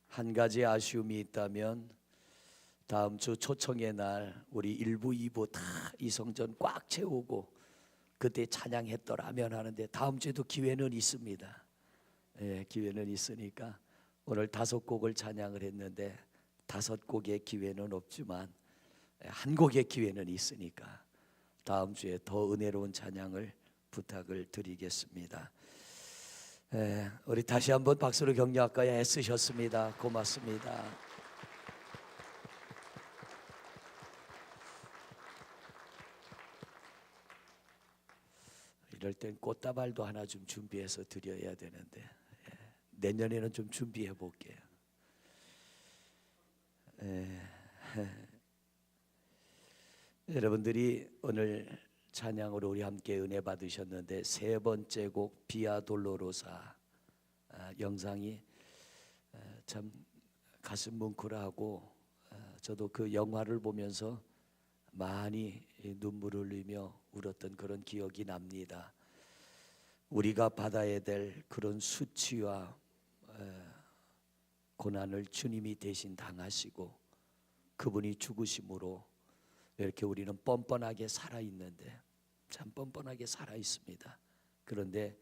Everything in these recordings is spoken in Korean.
한 가지 아쉬움이 있다면 다음 주 초청의 날 우리 1부, 2부 다 이성전 꽉 채우고 그때 찬양했더라면 하는데 다음 주에도 기회는 있습니다. 예, 기회는 있으니까 오늘 5곡을 찬양을 했는데 5곡의 기회는 없지만 한 곡의 기회는 있으니까 다음 주에 더 은혜로운 찬양을 부탁을 드리겠습니다. 우리 다시 한번 박수로 격려할까요? 애쓰셨습니다. 고맙습니다. 이럴 땐 꽃다발도 하나 좀 준비해서 드려야 되는데 내년에는 좀 준비해 볼게요. 여러분들이 오늘 찬양으로 우리 함께 은혜 받으셨는데 세 번째 곡 비아 돌로로사 영상이 참 가슴 뭉클하고 저도 그 영화를 보면서 많이 눈물을 흘리며 울었던 그런 기억이 납니다. 우리가 받아야 될 그런 수치와 고난을 주님이 대신 당하시고 그분이 죽으심으로 이렇게 우리는 뻔뻔하게 살아있는데 참 뻔뻔하게 살아있습니다. 그런데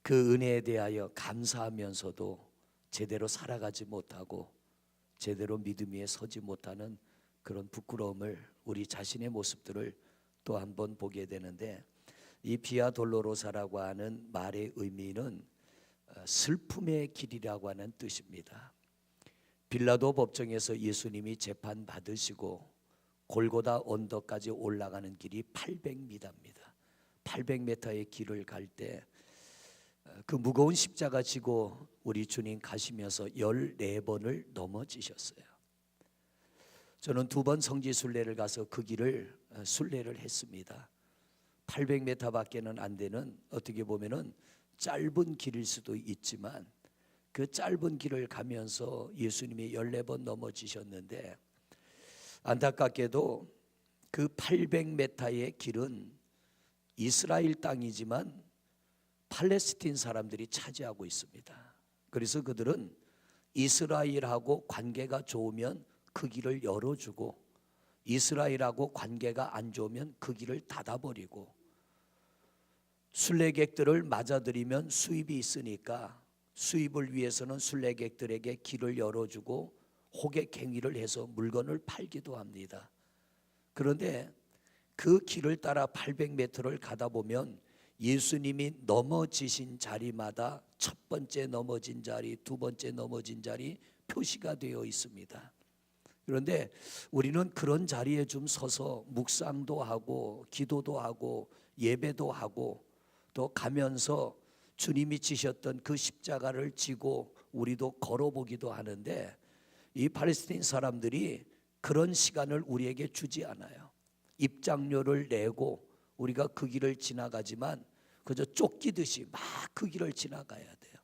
그 은혜에 대하여 감사하면서도 제대로 살아가지 못하고 제대로 믿음 위에 서지 못하는 그런 부끄러움을 우리 자신의 모습들을 또 한 번 보게 되는데 이 비아 돌로로사라고 하는 말의 의미는 슬픔의 길이라고 하는 뜻입니다. 빌라도 법정에서 예수님이 재판 받으시고 골고다 언덕까지 올라가는 길이 800m입니다. 800m의 길을 갈 때 그 무거운 십자가 지고 우리 주님 가시면서 14번을 넘어지셨어요. 저는 2번 성지 순례를 가서 그 길을 순례를 했습니다. 800m 밖에는 안 되는 어떻게 보면은 짧은 길일 수도 있지만 그 짧은 길을 가면서 예수님이 14번 넘어지셨는데 안타깝게도 그 800m의 길은 이스라엘 땅이지만 팔레스틴 사람들이 차지하고 있습니다. 그래서 그들은 이스라엘하고 관계가 좋으면 그 길을 열어주고 이스라엘하고 관계가 안 좋으면 그 길을 닫아버리고 순례객들을 맞아들이면 수입이 있으니까 수입을 위해서는 순례객들에게 길을 열어주고 호객행위를 해서 물건을 팔기도 합니다. 그런데 그 길을 따라 800m를 가다 보면 예수님이 넘어지신 자리마다 첫 번째 넘어진 자리, 두 번째 넘어진 자리 표시가 되어 있습니다. 그런데 우리는 그런 자리에 좀 서서 묵상도 하고 기도도 하고 예배도 하고 또 가면서 주님이 지셨던 그 십자가를 지고 우리도 걸어보기도 하는데 이 팔레스틴 사람들이 그런 시간을 우리에게 주지 않아요. 입장료를 내고 우리가 그 길을 지나가지만 그저 쫓기듯이 막 그 길을 지나가야 돼요.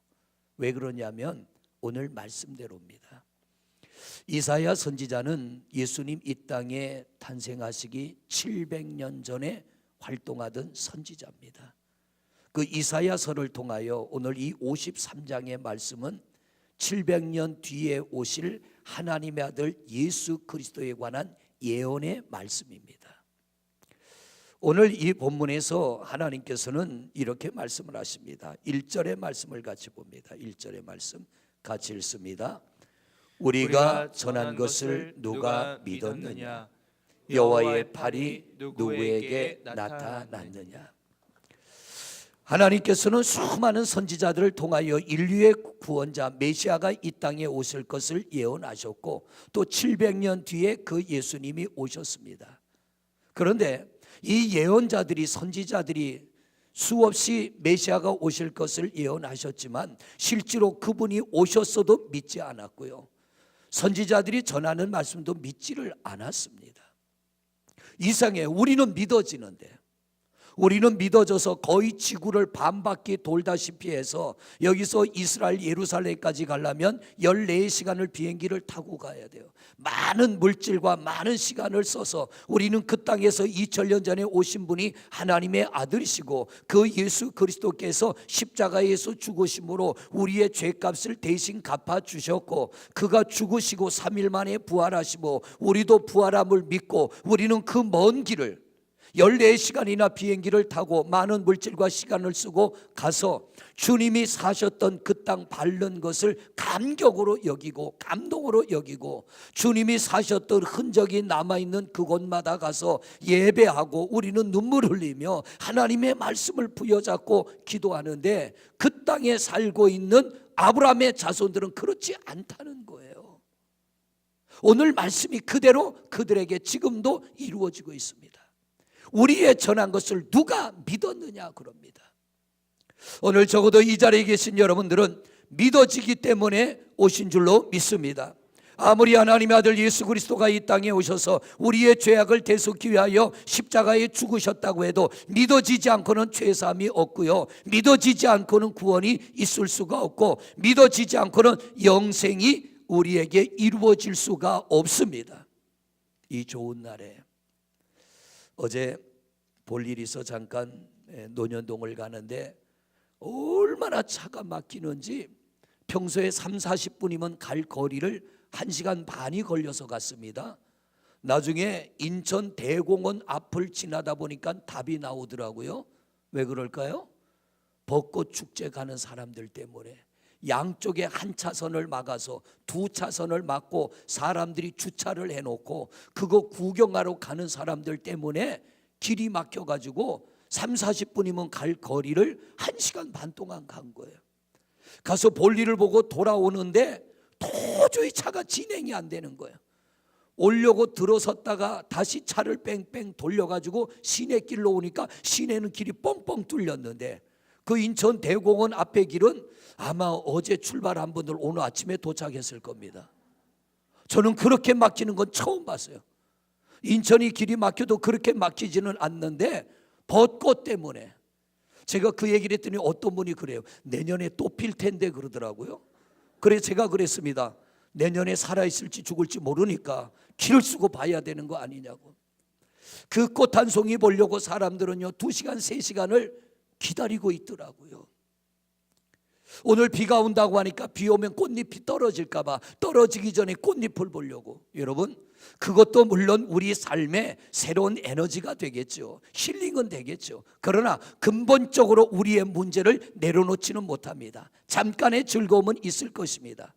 왜 그러냐면 오늘 말씀대로입니다. 이사야 선지자는 예수님 이 땅에 탄생하시기 700년 전에 활동하던 선지자입니다. 그 이사야서를 통하여 오늘 이 53장의 말씀은 700년 뒤에 오실 하나님의 아들 예수 그리스도에 관한 예언의 말씀입니다. 오늘 이 본문에서 하나님께서는 이렇게 말씀을 하십니다. 1절의 말씀을 같이 봅니다. 1절의 말씀 같이 읽습니다. 우리가 전한 것을 누가 믿었느냐? 여호와의 팔이 누구에게 나타났느냐? 하나님께서는 수많은 선지자들을 통하여 인류의 구원자 메시아가 이 땅에 오실 것을 예언하셨고 또 700년 뒤에 그 예수님이 오셨습니다. 그런데 이 예언자들이 선지자들이 수없이 메시아가 오실 것을 예언하셨지만 실제로 그분이 오셨어도 믿지 않았고요. 선지자들이 전하는 말씀도 믿지를 않았습니다. 이상해. 우리는 믿어지는데 우리는 믿어져서 거의 지구를 반바퀴 돌다시피 해서 여기서 이스라엘 예루살렘까지 가려면 14시간을 비행기를 타고 가야 돼요. 많은 물질과 많은 시간을 써서 우리는 그 땅에서 2000년 전에 오신 분이 하나님의 아들이시고 그 예수 그리스도께서 십자가에서 죽으심으로 우리의 죄값을 대신 갚아주셨고, 그가 죽으시고 3일 만에 부활하시고 우리도 부활함을 믿고 우리는 그 먼 길을 14시간이나 비행기를 타고 많은 물질과 시간을 쓰고 가서 주님이 사셨던 그 땅 밟는 것을 감격으로 여기고 감동으로 여기고, 주님이 사셨던 흔적이 남아있는 그곳마다 가서 예배하고 우리는 눈물 흘리며 하나님의 말씀을 부여잡고 기도하는데, 그 땅에 살고 있는 아브라함의 자손들은 그렇지 않다는 거예요. 오늘 말씀이 그대로 그들에게 지금도 이루어지고 있습니다. 우리의 전한 것을 누가 믿었느냐 그럽니다. 오늘 적어도 이 자리에 계신 여러분들은 믿어지기 때문에 오신 줄로 믿습니다. 아무리 하나님의 아들 예수 그리스도가 이 땅에 오셔서 우리의 죄악을 대속하기 위하여 십자가에 죽으셨다고 해도 믿어지지 않고는 죄사함이 없고요, 믿어지지 않고는 구원이 있을 수가 없고, 믿어지지 않고는 영생이 우리에게 이루어질 수가 없습니다. 이 좋은 날에 어제 볼 일이 있어 잠깐 논현동을 가는데 얼마나 차가 막히는지, 평소에 30-40분이면 갈 거리를 1시간 반이 걸려서 갔습니다. 나중에 인천 대공원 앞을 지나다 보니까 답이 나오더라고요. 왜 그럴까요? 벚꽃 축제 가는 사람들 때문에 양쪽에 한 차선을 막아서 2차선을 막고 사람들이 주차를 해놓고 그거 구경하러 가는 사람들 때문에 길이 막혀가지고 30-40분이면 갈 거리를 1시간 반 동안 간 거예요. 가서 볼일을 보고 돌아오는데 도저히 차가 진행이 안 되는 거예요. 오려고 들어섰다가 다시 차를 뺑뺑 돌려가지고 시내길로 오니까 시내는 길이 뻥뻥 뚫렸는데, 그 인천 대공원 앞에 길은 아마 어제 출발한 분들 오늘 아침에 도착했을 겁니다. 저는 그렇게 막히는 건 처음 봤어요. 인천이 길이 막혀도 그렇게 막히지는 않는데 벚꽃 때문에. 제가 그 얘기를 했더니 어떤 분이 그래요. 내년에 또 필 텐데 그러더라고요. 그래서 제가 그랬습니다. 내년에 살아있을지 죽을지 모르니까 길을 쓰고 봐야 되는 거 아니냐고. 그 꽃 한 송이 보려고 사람들은요 2시간 3시간을 기다리고 있더라고요. 오늘 비가 온다고 하니까 비 오면 꽃잎이 떨어질까 봐 떨어지기 전에 꽃잎을 보려고. 여러분, 그것도 물론 우리 삶에 새로운 에너지가 되겠죠. 힐링은 되겠죠. 그러나 근본적으로 우리의 문제를 내려놓지는 못합니다. 잠깐의 즐거움은 있을 것입니다.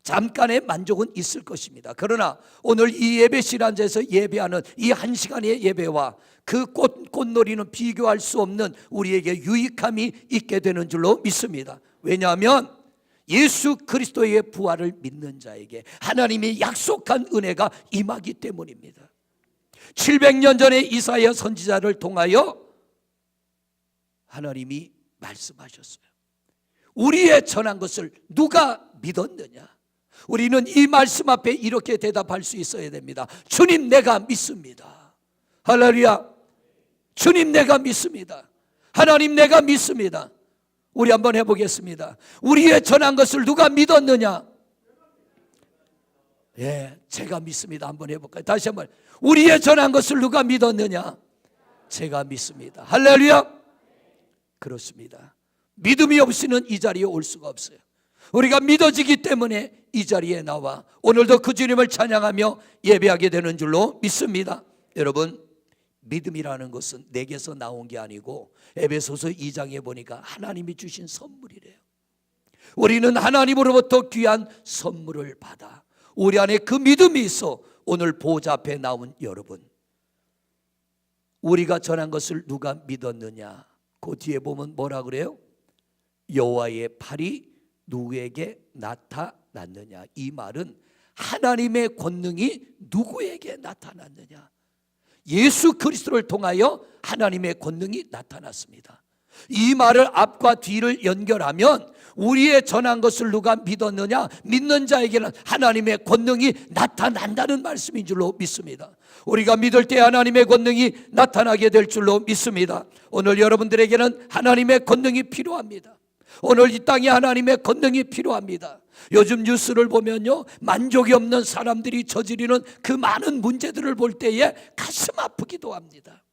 잠깐의 만족은 있을 것입니다. 그러나 오늘 이 예배실 앉아서 예배하는 이 1시간의 예배와 그 꽃놀이는 비교할 수 없는 우리에게 유익함이 있게 되는 줄로 믿습니다. 왜냐하면 예수 그리스도의 부활을 믿는 자에게 하나님이 약속한 은혜가 임하기 때문입니다. 700년 전에 이사야 선지자를 통하여 하나님이 말씀하셨어요. 우리의 전한 것을 누가 믿었느냐? 우리는 이 말씀 앞에 이렇게 대답할 수 있어야 됩니다. 주님, 내가 믿습니다. 할렐루야. 주님, 내가 믿습니다. 하나님, 내가 믿습니다. 우리 한번 해보겠습니다. 우리의 전한 것을 누가 믿었느냐? 예, 제가 믿습니다. 한번 해볼까요? 다시 한번. 우리의 전한 것을 누가 믿었느냐? 제가 믿습니다. 할렐루야. 그렇습니다. 믿음이 없이는 이 자리에 올 수가 없어요. 우리가 믿어지기 때문에 이 자리에 나와 오늘도 그 주님을 찬양하며 예배하게 되는 줄로 믿습니다. 여러분, 믿음이라는 것은 내게서 나온 게 아니고 에베소서 2장에 보니까 하나님이 주신 선물이래요. 우리는 하나님으로부터 귀한 선물을 받아 우리 안에 그 믿음이 있어 오늘 보좌 앞에 나온 여러분, 우리가 전한 것을 누가 믿었느냐? 그 뒤에 보면 뭐라 그래요? 여호와의 팔이 누구에게 나타났느냐? 이 말은 하나님의 권능이 누구에게 나타났느냐? 예수 그리스도를 통하여 하나님의 권능이 나타났습니다. 이 말을 앞과 뒤를 연결하면 우리의 전한 것을 누가 믿었느냐? 믿는 자에게는 하나님의 권능이 나타난다는 말씀인 줄로 믿습니다. 우리가 믿을 때 하나님의 권능이 나타나게 될 줄로 믿습니다. 오늘 여러분들에게는 하나님의 권능이 필요합니다. 오늘 이 땅에 하나님의 권능이 필요합니다. 요즘 뉴스를 보면요, 만족이 없는 사람들이 저지르는 그 많은 문제들을 볼 때에 가슴 아프기도 합니다.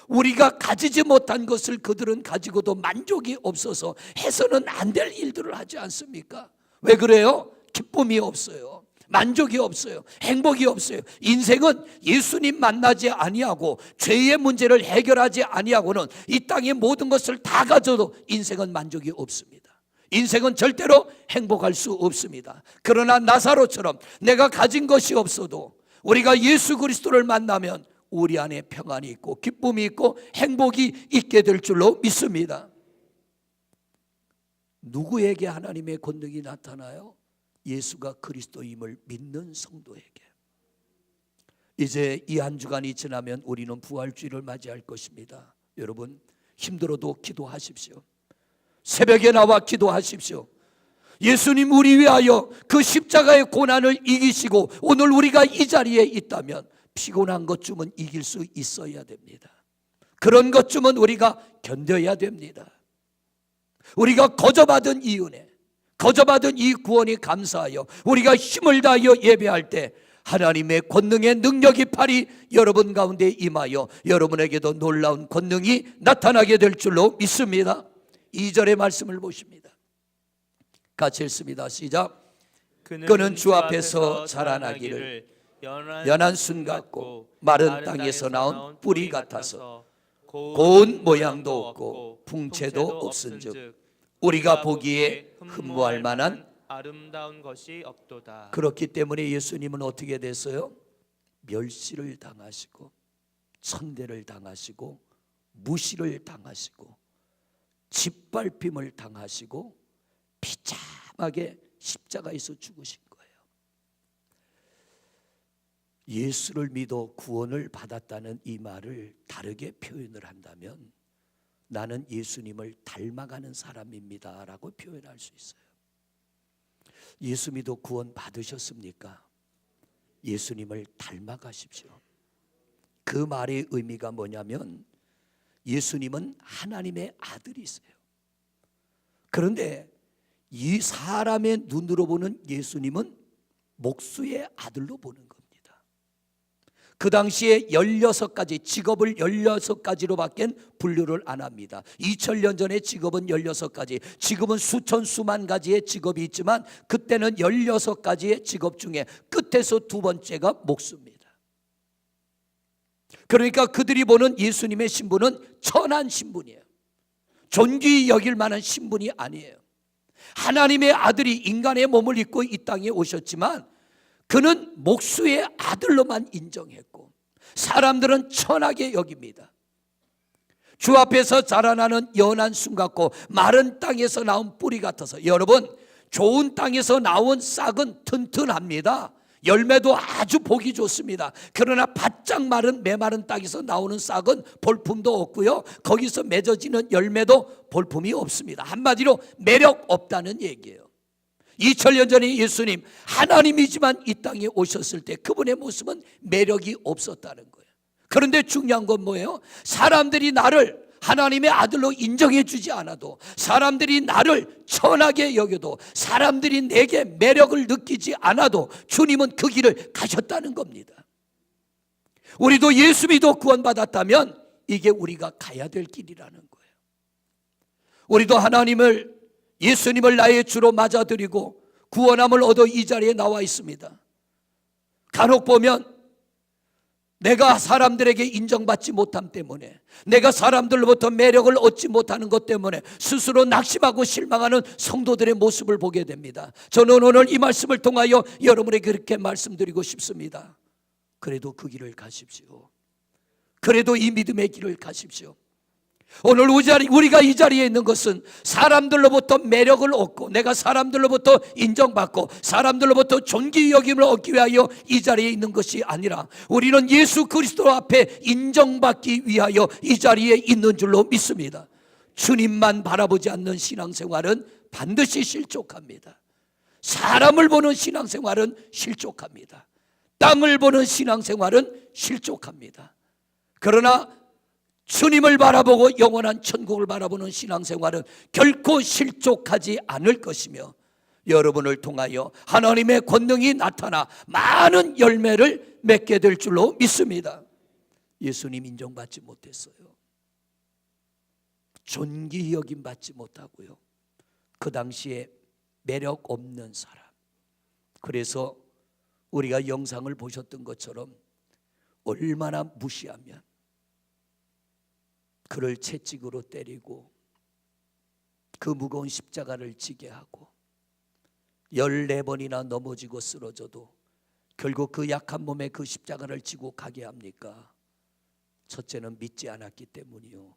우리가 가지지 못한 것을 그들은 가지고도 만족이 없어서 해서는 안 될 일들을 하지 않습니까? 왜 그래요? 기쁨이 없어요. 만족이 없어요. 행복이 없어요. 인생은 예수님 만나지 아니하고 죄의 문제를 해결하지 아니하고는 이 땅의 모든 것을 다 가져도 인생은 만족이 없습니다. 인생은 절대로 행복할 수 없습니다. 그러나 나사로처럼 내가 가진 것이 없어도 우리가 예수 그리스도를 만나면 우리 안에 평안이 있고 기쁨이 있고 행복이 있게 될 줄로 믿습니다. 누구에게 하나님의 권능이 나타나요? 예수가 그리스도임을 믿는 성도에게. 이제 이 한 주간이 지나면 우리는 부활주일을 맞이할 것입니다. 여러분, 힘들어도 기도하십시오. 새벽에 나와 기도하십시오. 예수님 우리 위하여 그 십자가의 고난을 이기시고 오늘 우리가 이 자리에 있다면 피곤한 것쯤은 이길 수 있어야 됩니다. 그런 것쯤은 우리가 견뎌야 됩니다. 우리가 거저받은 이 은혜, 거저받은 이 구원이 감사하여 우리가 힘을 다하여 예배할 때 하나님의 권능의 능력이 팔이 여러분 가운데 임하여 여러분에게도 놀라운 권능이 나타나게 될 줄로 믿습니다. 2절의 말씀을 보십니다. 같이 읽습니다. 시작. 그는 주 앞에서 자라나기를 연한 순 같고 마른 땅에서 나온 뿌리 같아서 고운 모양도 없고 풍채도 없은즉 우리가 보기에 흠모할 만한 아름다운 것이 없도다. 그렇기 때문에 예수님은 어떻게 됐어요? 멸시를 당하시고 천대를 당하시고 무시를 당하시고 짓밟힘을 당하시고 비참하게 십자가에서 죽으신 거예요. 예수를 믿어 구원을 받았다는 이 말을 다르게 표현을 한다면 나는 예수님을 닮아가는 사람입니다 라고 표현할 수 있어요. 예수 믿어 구원 받으셨습니까? 예수님을 닮아가십시오. 그 말의 의미가 뭐냐면 예수님은 하나님의 아들이세요. 그런데 이 사람의 눈으로 보는 예수님은 목수의 아들로 보는 겁니다. 그 당시에 16가지 직업을 16가지로밖에 분류를 안 합니다. 2000년 전에 직업은 16가지, 지금은 수천 수만 가지의 직업이 있지만 그때는 16가지의 직업 중에 끝에서 두 번째가 목수입니다. 그러니까 그들이 보는 예수님의 신분은 천한 신분이에요. 존귀히 여길 만한 신분이 아니에요. 하나님의 아들이 인간의 몸을 입고 이 땅에 오셨지만 그는 목수의 아들로만 인정했고 사람들은 천하게 여깁니다. 주 앞에서 자라나는 연한 순 같고 마른 땅에서 나온 뿌리 같아서, 여러분 좋은 땅에서 나온 싹은 튼튼합니다. 열매도 아주 보기 좋습니다. 그러나 바짝 마른 메마른 땅에서 나오는 싹은 볼품도 없고요, 거기서 맺어지는 열매도 볼품이 없습니다. 한마디로 매력 없다는 얘기예요. 2000년 전에 예수님 하나님이지만 이 땅에 오셨을 때 그분의 모습은 매력이 없었다는 거예요. 그런데 중요한 건 뭐예요? 사람들이 나를 하나님의 아들로 인정해 주지 않아도, 사람들이 나를 천하게 여겨도, 사람들이 내게 매력을 느끼지 않아도 주님은 그 길을 가셨다는 겁니다. 우리도 예수 믿어 구원받았다면 이게 우리가 가야 될 길이라는 거예요. 우리도 하나님을, 예수님을 나의 주로 맞아들이고 구원함을 얻어 이 자리에 나와 있습니다. 간혹 보면 내가 사람들에게 인정받지 못함 때문에, 내가 사람들로부터 매력을 얻지 못하는 것 때문에 스스로 낙심하고 실망하는 성도들의 모습을 보게 됩니다. 저는 오늘 이 말씀을 통하여 여러분에게 그렇게 말씀드리고 싶습니다. 그래도 그 길을 가십시오. 그래도 이 믿음의 길을 가십시오. 오늘 우리가 이 자리에 있는 것은 사람들로부터 매력을 얻고 내가 사람들로부터 인정받고 사람들로부터 존귀 여김을 얻기 위하여 이 자리에 있는 것이 아니라 우리는 예수 그리스도 앞에 인정받기 위하여 이 자리에 있는 줄로 믿습니다. 주님만 바라보지 않는 신앙생활은 반드시 실족합니다. 사람을 보는 신앙생활은 실족합니다. 땅을 보는 신앙생활은 실족합니다. 그러나 주님을 바라보고 영원한 천국을 바라보는 신앙생활은 결코 실족하지 않을 것이며 여러분을 통하여 하나님의 권능이 나타나 많은 열매를 맺게 될 줄로 믿습니다. 예수님 인정받지 못했어요. 존귀 여김 받지 못하고요. 그 당시에 매력 없는 사람. 그래서 우리가 영상을 보셨던 것처럼 얼마나 무시하면 그를 채찍으로 때리고 그 무거운 십자가를 지게 하고 14번이나 넘어지고 쓰러져도 결국 그 약한 몸에 그 십자가를 지고 가게 합니까? 첫째는 믿지 않았기 때문이요.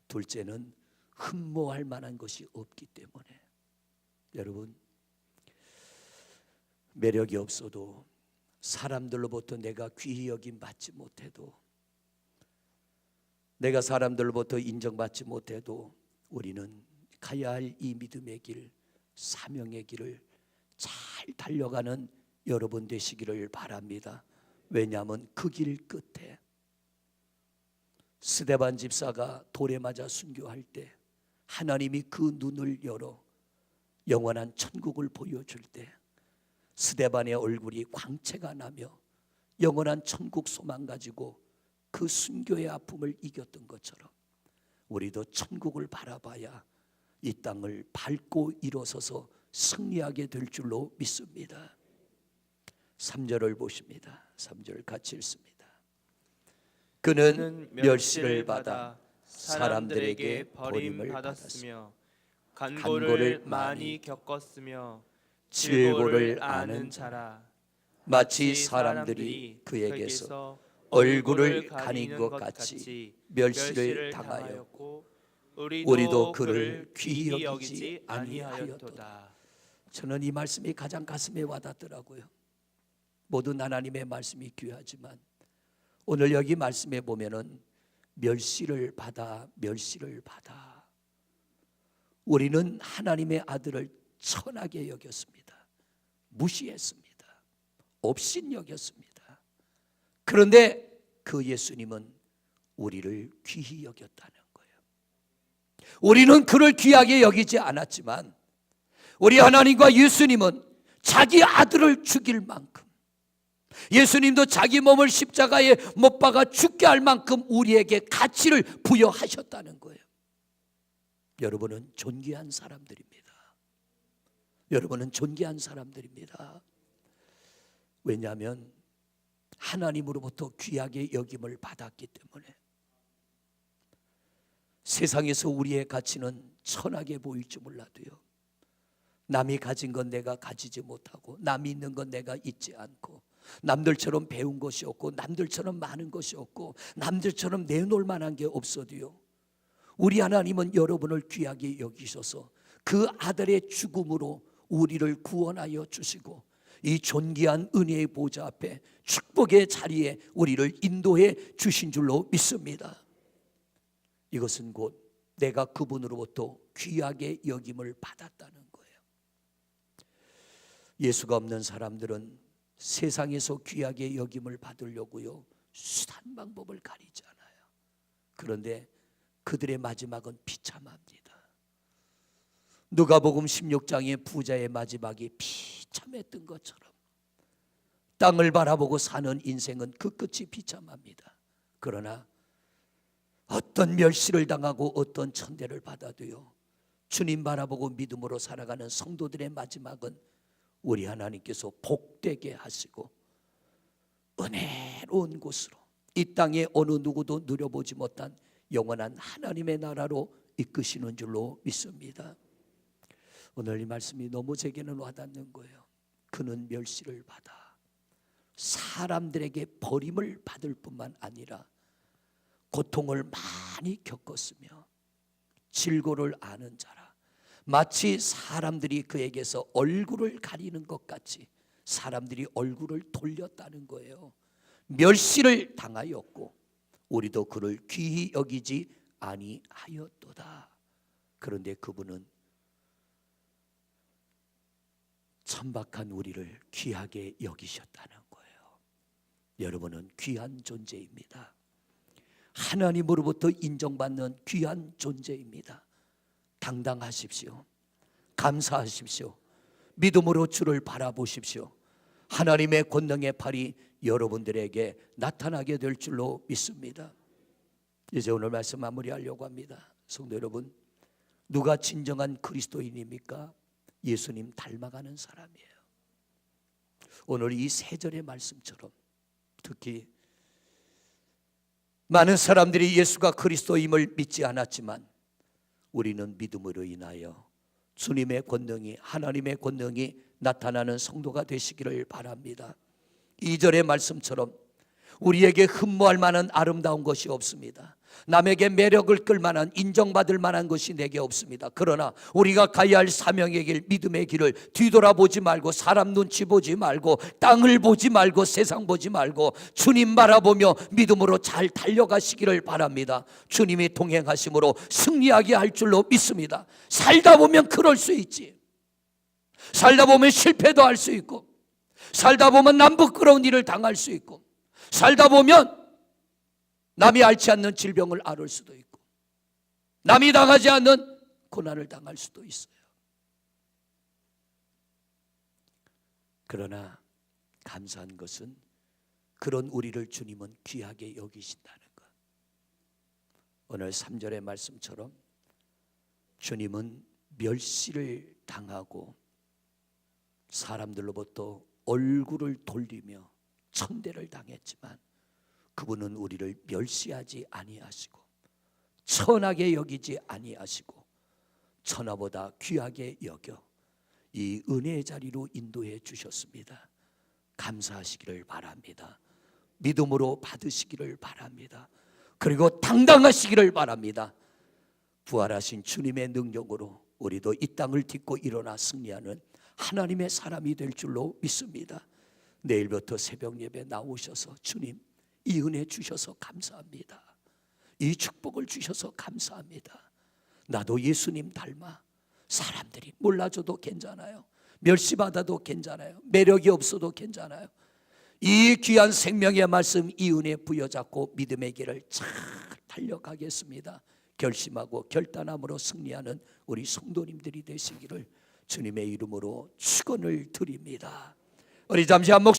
둘째는 흠모할 만한 것이 없기 때문에. 여러분, 매력이 없어도 사람들로부터 내가 귀히 여김 받지 못해도 내가 사람들로부터 인정받지 못해도 우리는 가야 할 이 믿음의 길, 사명의 길을 잘 달려가는 여러분 되시기를 바랍니다. 왜냐하면 그 길 끝에 스데반 집사가 돌에 맞아 순교할 때 하나님이 그 눈을 열어 영원한 천국을 보여줄 때 스데반의 얼굴이 광채가 나며 영원한 천국 소망 가지고 그 순교의 아픔을 이겼던 것처럼 우리도 천국을 바라봐야 이 땅을 밟고 일어서서 승리하게 될 줄로 믿습니다. 3절을 보십니다. 3절 같이 읽습니다. 그는 멸시를 받아 사람들에게 버림을 받았으며 간고를 많이 겪었으며 질고를 아는 자라. 마치 사람들이 그에게서 얼굴을 가린 것 같이 멸시를 당하였고 우리도 그를 귀히 여기지 아니하였도다. 저는 이 말씀이 가장 가슴에 와닿더라고요. 모든 하나님의 말씀이 귀하지만 오늘 여기 말씀에 보면은 멸시를 받아 우리는 하나님의 아들을 천하게 여겼습니다. 무시했습니다. 업신 여겼습니다. 그런데 그 예수님은 우리를 귀히 여겼다는 거예요. 우리는 그를 귀하게 여기지 않았지만 우리 하나님과 예수님은 자기 아들을 죽일 만큼, 예수님도 자기 몸을 십자가에 못 박아 죽게 할 만큼 우리에게 가치를 부여하셨다는 거예요. 여러분은 존귀한 사람들입니다. 여러분은 존귀한 사람들입니다. 왜냐하면 하나님으로부터 귀하게 여김을 받았기 때문에. 세상에서 우리의 가치는 천하게 보일지 몰라도요, 남이 가진 건 내가 가지지 못하고 남이 있는 건 내가 있지 않고 남들처럼 배운 것이 없고 남들처럼 많은 것이 없고 남들처럼 내놓을 만한 게 없어도요, 우리 하나님은 여러분을 귀하게 여기셔서 그 아들의 죽음으로 우리를 구원하여 주시고 이 존귀한 은혜의 보좌 앞에 축복의 자리에 우리를 인도해 주신 줄로 믿습니다. 이것은 곧 내가 그분으로부터 귀하게 여김을 받았다는 거예요. 예수가 없는 사람들은 세상에서 귀하게 여김을 받으려고요, 수단 방법을 가리지 않아요. 그런데 그들의 마지막은 비참합니다. 누가복음 16장의 부자의 마지막이 비참했던 것처럼 땅을 바라보고 사는 인생은 그 끝이 비참합니다. 그러나 어떤 멸시를 당하고 어떤 천대를 받아도요, 주님 바라보고 믿음으로 살아가는 성도들의 마지막은 우리 하나님께서 복되게 하시고 은혜로운 곳으로, 이 땅에 어느 누구도 누려보지 못한 영원한 하나님의 나라로 이끄시는 줄로 믿습니다. 오늘 이 말씀이 너무 제게는 와닿는 거예요. 그는 멸시를 받아 사람들에게 버림을 받을 뿐만 아니라 고통을 많이 겪었으며 질고를 아는 자라. 마치 사람들이 그에게서 얼굴을 가리는 것 같이 사람들이 얼굴을 돌렸다는 거예요. 멸시를 당하였고 우리도 그를 귀히 여기지 아니하였도다. 그런데 그분은 천박한 우리를 귀하게 여기셨다는 거예요. 여러분은 귀한 존재입니다. 하나님으로부터 인정받는 귀한 존재입니다. 당당하십시오. 감사하십시오. 믿음으로 주를 바라보십시오. 하나님의 권능의 팔이 여러분들에게 나타나게 될 줄로 믿습니다. 이제 오늘 말씀 마무리하려고 합니다. 성도 여러분, 누가 진정한 그리스도인입니까? 예수님 닮아가는 사람이에요. 오늘 이 세 절의 말씀처럼 특히 많은 사람들이 예수가 그리스도임을 믿지 않았지만 우리는 믿음으로 인하여 주님의 권능이, 하나님의 권능이 나타나는 성도가 되시기를 바랍니다. 2절의 말씀처럼 우리에게 흠모할 만한 아름다운 것이 없습니다. 남에게 매력을 끌 만한, 인정받을 만한 것이 내게 없습니다. 그러나 우리가 가야 할 사명의 길, 믿음의 길을 뒤돌아보지 말고, 사람 눈치 보지 말고, 땅을 보지 말고, 세상 보지 말고 주님 바라보며 믿음으로 잘 달려가시기를 바랍니다. 주님이 동행하심으로 승리하게 할 줄로 믿습니다. 살다 보면 그럴 수 있지. 살다 보면 실패도 할 수 있고, 살다 보면 남 부끄러운 일을 당할 수 있고, 살다 보면 남이 앓지 않는 질병을 앓을 수도 있고, 남이 당하지 않는 고난을 당할 수도 있어요. 그러나 감사한 것은 그런 우리를 주님은 귀하게 여기신다는 것. 오늘 3절의 말씀처럼 주님은 멸시를 당하고 사람들로부터 얼굴을 돌리며 천대를 당했지만 그분은 우리를 멸시하지 아니하시고 천하게 여기지 아니하시고 천하보다 귀하게 여겨 이 은혜의 자리로 인도해 주셨습니다. 감사하시기를 바랍니다. 믿음으로 받으시기를 바랍니다. 그리고 당당하시기를 바랍니다. 부활하신 주님의 능력으로 우리도 이 땅을 딛고 일어나 승리하는 하나님의 사람이 될 줄로 믿습니다. 내일부터 새벽 예배 나오셔서 주님, 이 은혜 주셔서 감사합니다. 이 축복을 주셔서 감사합니다. 나도 예수님 닮아 사람들이 몰라줘도 괜찮아요. 멸시받아도 괜찮아요. 매력이 없어도 괜찮아요. 이 귀한 생명의 말씀, 이 은혜 부여잡고 믿음의 길을 잘 달려가겠습니다. 결심하고 결단함으로 승리하는 우리 성도님들이 되시기를 주님의 이름으로 축원을 드립니다. 우리 잠시 한 목